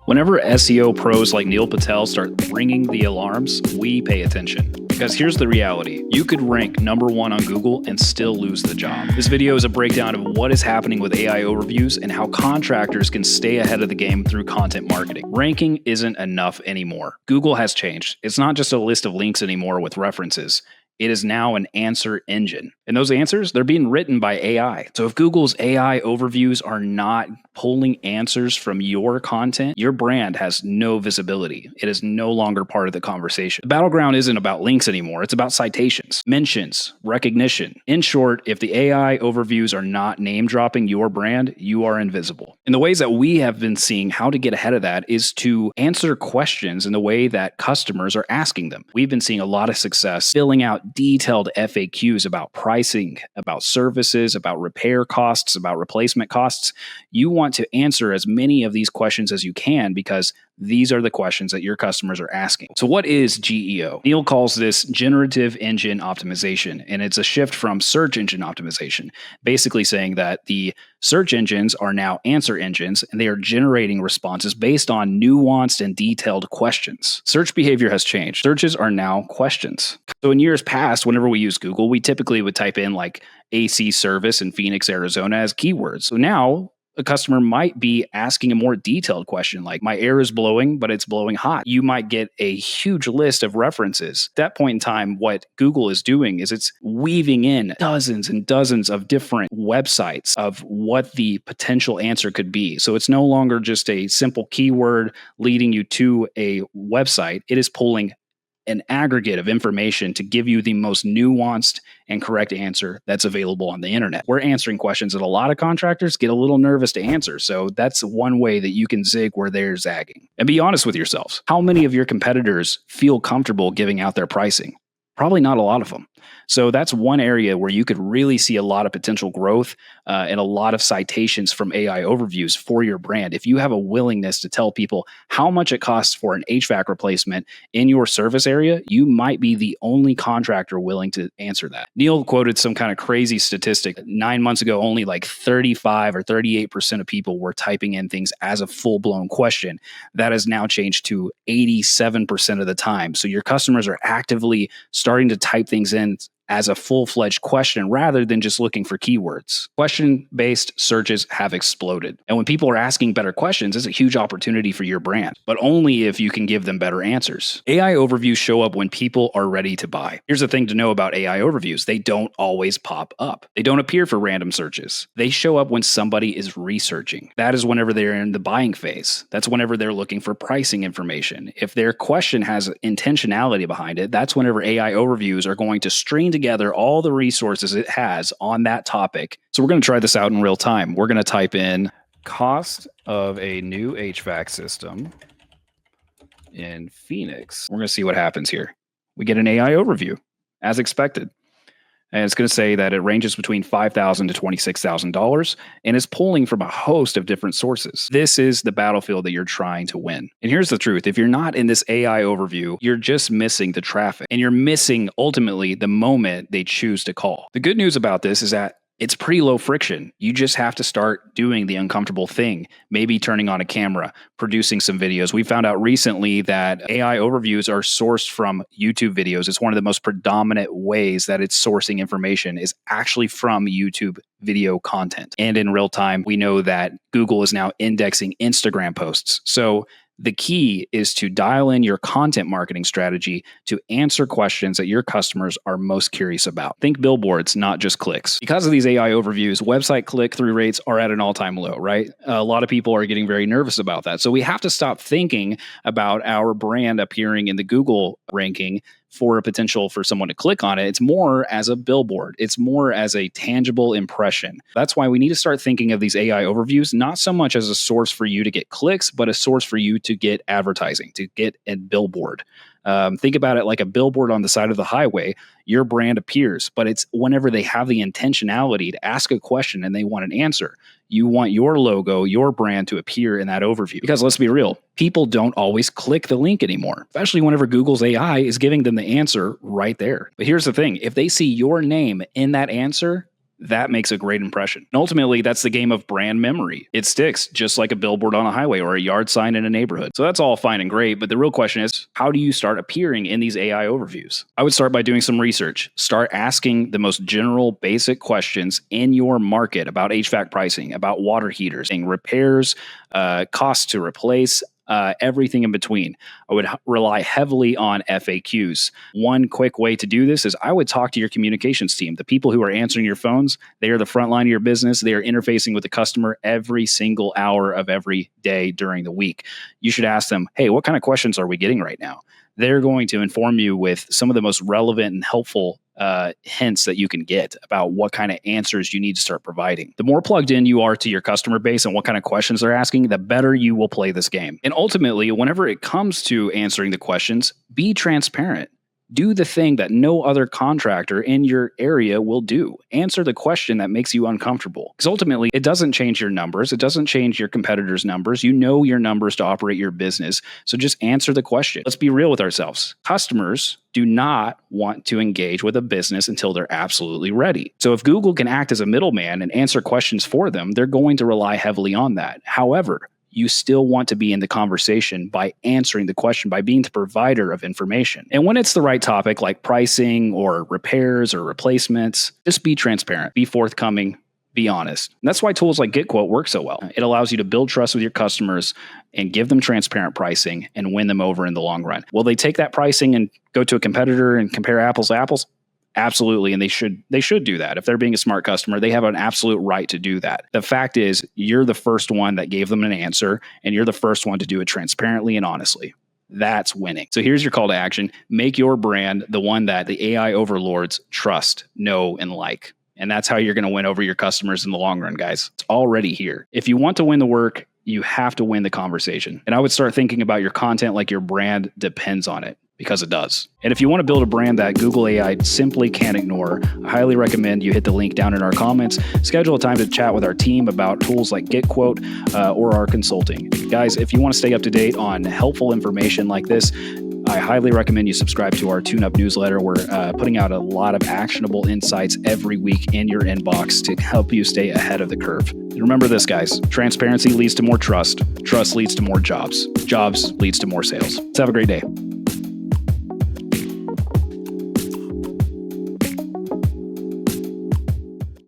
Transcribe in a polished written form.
Whenever SEO pros like Neil Patel start ringing the alarms, we pay attention. Because here's the reality. You could rank #1 on Google and still lose the job. This video is a breakdown of what is happening with AI overviews and how contractors can stay ahead of the game through content marketing. Ranking isn't enough anymore. Google has changed. It's not just a list of links anymore with references. It is now an answer engine. And those answers, they're being written by AI. So if Google's AI overviews are not pulling answers from your content, your brand has no visibility. It is no longer part of the conversation. The battleground isn't about links anymore. It's about citations, mentions, recognition. In short, if the AI overviews are not name dropping your brand, you are invisible. And the ways that we have been seeing how to get ahead of that is to answer questions in the way that customers are asking them. We've been seeing a lot of success filling out detailed FAQs about pricing, about services, about repair costs, about replacement costs. You want to answer as many of these questions as you can because these are the questions that your customers are asking. So what is GEO? Neil calls this Generative Engine Optimization, and it's a shift from search engine optimization, basically saying that the search engines are now answer engines, and they are generating responses based on nuanced and detailed questions. Search behavior has changed. Searches are now questions. So in years past, whenever we use Google, we typically would type in like AC service in Phoenix, Arizona as keywords. So now a customer might be asking a more detailed question like, my air is blowing, but it's blowing hot. You might get a huge list of references. At that point in time, what Google is doing is it's weaving in dozens and dozens of different websites of what the potential answer could be. So it's no longer just a simple keyword leading you to a website. It is pulling an aggregate of information to give you the most nuanced and correct answer that's available on the internet. We're answering questions that a lot of contractors get a little nervous to answer. So that's one way that you can zig where they're zagging. And be honest with yourselves. How many of your competitors feel comfortable giving out their pricing? Probably not a lot of them. So that's one area where you could really see a lot of potential growth and a lot of citations from AI overviews for your brand. If you have a willingness to tell people how much it costs for an HVAC replacement in your service area, you might be the only contractor willing to answer that. Neil quoted some kind of crazy statistic. 9 months ago, only like 35 or 38% of people were typing in things as a full-blown question. That has now changed to 87% of the time. So your customers are actively starting to type things in as a full-fledged question rather than just looking for keywords. Question-based searches have exploded. And when people are asking better questions, it's a huge opportunity for your brand, but only if you can give them better answers. AI overviews show up when people are ready to buy. Here's the thing to know about AI overviews. They don't always pop up. They don't appear for random searches. They show up when somebody is researching. That is whenever they're in the buying phase. That's whenever they're looking for pricing information. If their question has intentionality behind it, that's whenever AI overviews are going to string together all the resources it has on that topic. So we're going to try this out in real time. We're going to type in cost of a new HVAC system in Phoenix. We're going to see what happens here. We get an AI overview as expected. And it's going to say that it ranges between $5,000 to $26,000 and is pulling from a host of different sources. This is the battlefield that you're trying to win. And here's the truth. If you're not in this AI overview, you're just missing the traffic and you're missing ultimately the moment they choose to call. The good news about this is that it's pretty low friction. You just have to start doing the uncomfortable thing, maybe turning on a camera, producing some videos. We found out recently that AI overviews are sourced from YouTube videos. It's one of the most predominant ways that it's sourcing information is actually from YouTube video content. And in real time, we know that Google is now indexing Instagram posts. So the key is to dial in your content marketing strategy to answer questions that your customers are most curious about. Think billboards, not just clicks. Because of these AI overviews, website click-through rates are at an all-time low, right? A lot of people are getting very nervous about that. So we have to stop thinking about our brand appearing in the Google ranking for a potential for someone to click on it. It's more as a billboard. It's more as a tangible impression. That's why we need to start thinking of these AI overviews, not so much as a source for you to get clicks, but a source for you to get advertising, to get a billboard. Think about it like a billboard on the side of the highway. Your brand appears, but it's whenever they have the intentionality to ask a question and they want an answer. You want your logo, your brand to appear in that overview. Because let's be real, people don't always click the link anymore, especially whenever Google's AI is giving them the answer right there. But here's the thing. If they see your name in that answer, that makes a great impression. And ultimately, that's the game of brand memory. It sticks just like a billboard on a highway or a yard sign in a neighborhood. So that's all fine and great, but the real question is, how do you start appearing in these AI overviews? I would start by doing some research. Start asking the most general, basic questions in your market about HVAC pricing, about water heaters, repairs, costs to replace, everything in between. I would rely heavily on FAQs. One quick way to do this is I would talk to your communications team. The people who are answering your phones, they are the front line of your business. They are interfacing with the customer every single hour of every day during the week. You should ask them, hey, what kind of questions are we getting right now? They're going to inform you with some of the most relevant and helpful hints that you can get about what kind of answers you need to start providing. The more plugged in you are to your customer base and what kind of questions they're asking, the better you will play this game. And ultimately, whenever it comes to answering the questions, be transparent. Do the thing that no other contractor in your area will do. Answer the question that makes you uncomfortable. Because ultimately, it doesn't change your numbers. It doesn't change your competitors' numbers. You know your numbers to operate your business. So just answer the question. Let's be real with ourselves. Customers do not want to engage with a business until they're absolutely ready. So if Google can act as a middleman and answer questions for them, they're going to rely heavily on that. However, you still want to be in the conversation by answering the question, by being the provider of information. And when it's the right topic, like pricing or repairs or replacements, just be transparent, be forthcoming, be honest. And that's why tools like GetQuote work so well. It allows you to build trust with your customers and give them transparent pricing and win them over in the long run. Will they take that pricing and go to a competitor and compare apples to apples? Absolutely, and they should do that. If they're being a smart customer, they have an absolute right to do that. The fact is, you're the first one that gave them an answer, and you're the first one to do it transparently and honestly. That's winning. So here's your call to action. Make your brand the one that the AI overlords trust, know, and like. And that's how you're going to win over your customers in the long run, guys. It's already here. If you want to win the work, you have to win the conversation. And I would start thinking about your content like your brand depends on it. Because it does. And if you want to build a brand that Google AI simply can't ignore, I highly recommend you hit the link down in our comments, schedule a time to chat with our team about tools like GetQuote or our consulting. Guys, if you want to stay up to date on helpful information like this, I highly recommend you subscribe to our Tune-Up newsletter. We're putting out a lot of actionable insights every week in your inbox to help you stay ahead of the curve. And remember this, guys, transparency leads to more trust. Trust leads to more jobs. Jobs leads to more sales. Let's have a great day.